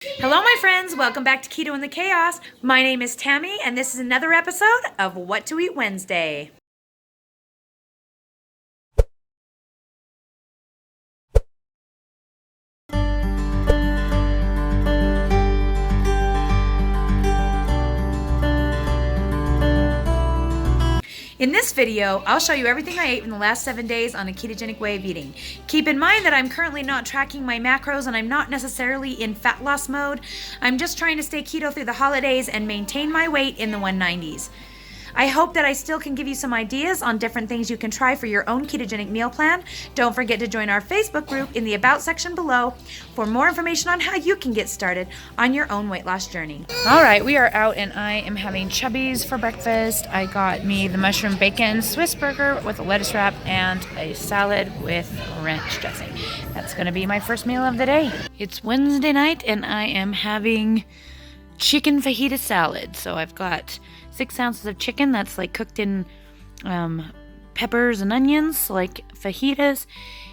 Hello my friends, welcome back to Keto in the Chaos. My name is Tammy and this is another episode of What to Eat Wednesday. In this video, I'll show you everything I ate in the last 7 days on a ketogenic way of eating. Keep in mind that I'm currently not tracking my macros and I'm not necessarily in fat loss mode. I'm just trying to stay keto through the holidays and maintain my weight in the 190s. I hope that I still can give you some ideas on different things you can try for your own ketogenic meal plan. Don't forget to join our Facebook group in the About section below for more information on how you can get started on your own weight loss journey. All right, we are out and I am having Chubby's for breakfast. I got me the mushroom bacon Swiss burger with a lettuce wrap and a salad with ranch dressing. That's gonna be my first meal of the day. It's Wednesday night and I am having chicken fajita salad. So I've got 6 ounces of chicken that's like cooked in peppers and onions like fajitas,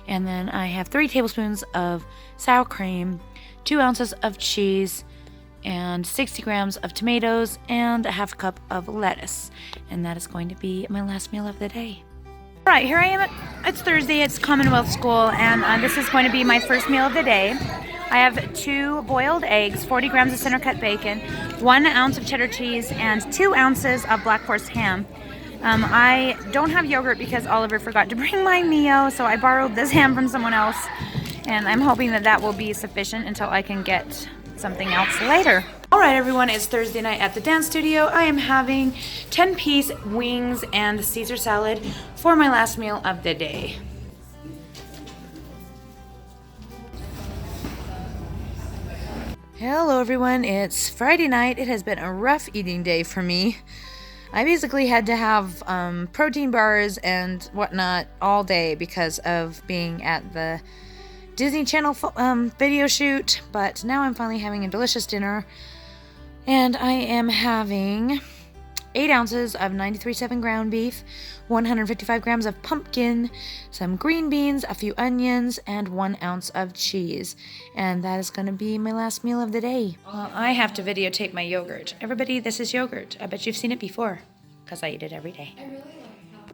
and then I have 3 tablespoons of sour cream, 2 ounces of cheese, and 60 grams of tomatoes, and a half cup of lettuce. And that is going to be my last meal of the day. All right, here I am. It's Thursday, it's Commonwealth School, and this is going to be my first meal of the day. I have 2 boiled eggs, 40 grams of center cut bacon, 1 ounce of cheddar cheese, and 2 ounces of black forest ham. I don't have yogurt because Oliver forgot to bring my Mio, so I borrowed this ham from someone else, and I'm hoping that that will be sufficient until I can get something else later. All right, everyone, it's Thursday night at the dance studio. I am having 10-piece wings and Caesar salad for my last meal of the day. Hello everyone, it's Friday night. It has been a rough eating day for me. I basically had to have protein bars and whatnot all day because of being at the Disney Channel video shoot, but now I'm finally having a delicious dinner, and I am having 8 ounces of 93.7 ground beef, 155 grams of pumpkin, some green beans, a few onions, and 1 ounce of cheese. And that is going to be my last meal of the day. I have to videotape my yogurt. Everybody, this is yogurt. I bet you've seen it before, because I eat it every day.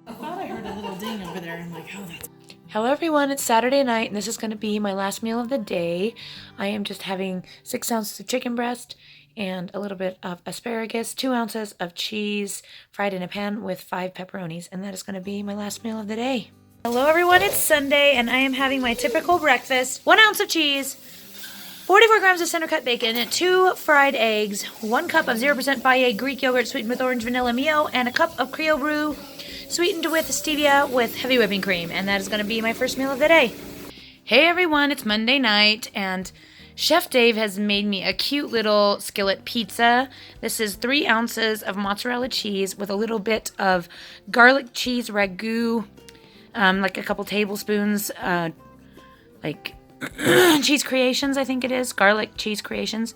I thought I heard a little ding over there. I'm like, oh, that's... Hello everyone, it's Saturday night, and this is going to be my last meal of the day. I am just having 6 ounces of chicken breast and a little bit of asparagus, 2 ounces of cheese fried in a pan with 5 pepperonis, and that is going to be my last meal of the day. Hello everyone, it's Sunday, and I am having my typical breakfast. 1 ounce of cheese, 44 grams of center cut bacon, 2 fried eggs, 1 cup of 0% Fage Greek yogurt sweetened with orange vanilla Mio, and a cup of Creole brew sweetened with stevia with heavy whipping cream, and that is going to be my first meal of the day. Hey everyone, it's Monday night, and Chef Dave has made me a cute little skillet pizza. This is 3 ounces of mozzarella cheese with a little bit of garlic cheese ragu, like a couple tablespoons, like Cheese Creations, I think it is, garlic cheese creations.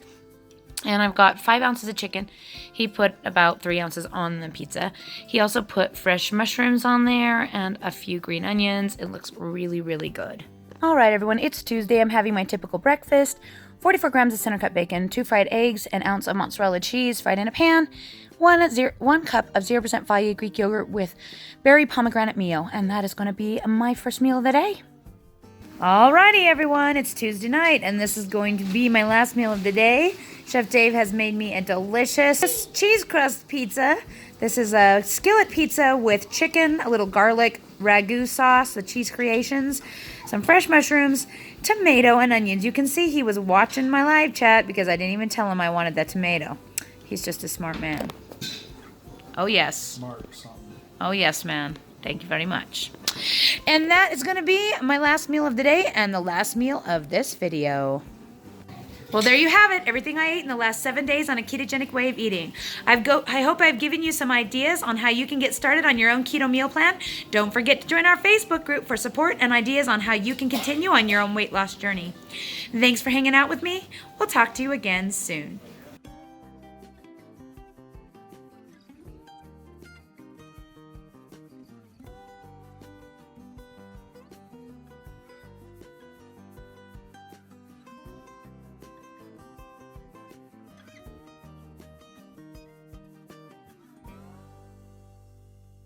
And I've got 5 ounces of chicken. He put about 3 ounces on the pizza. He also put fresh mushrooms on there and a few green onions. It looks really, really good. All right, everyone, it's Tuesday. I'm having my typical breakfast. 44 grams of center cut bacon, 2 fried eggs, an ounce of mozzarella cheese fried in a pan, 1 cup of 0% Fage Greek yogurt with berry pomegranate Mio, and that is going to be my first meal of the day. Alrighty, everyone, it's Tuesday night, and this is going to be my last meal of the day. Chef Dave has made me a delicious cheese crust pizza. This is a skillet pizza with chicken, a little garlic ragu sauce, the Cheese Creations, some fresh mushrooms, tomato, and onions. You can see he was watching my live chat because I didn't even tell him I wanted that tomato. He's just a smart man. Oh, yes. Smart or something. Oh, yes, man. Thank you very much. And that is going to be my last meal of the day and the last meal of this video. Well, there you have it. Everything I ate in the last 7 days on a ketogenic way of eating. I hope I've given you some ideas on how you can get started on your own keto meal plan. Don't forget to join our Facebook group for support and ideas on how you can continue on your own weight loss journey. Thanks for hanging out with me. We'll talk to you again soon.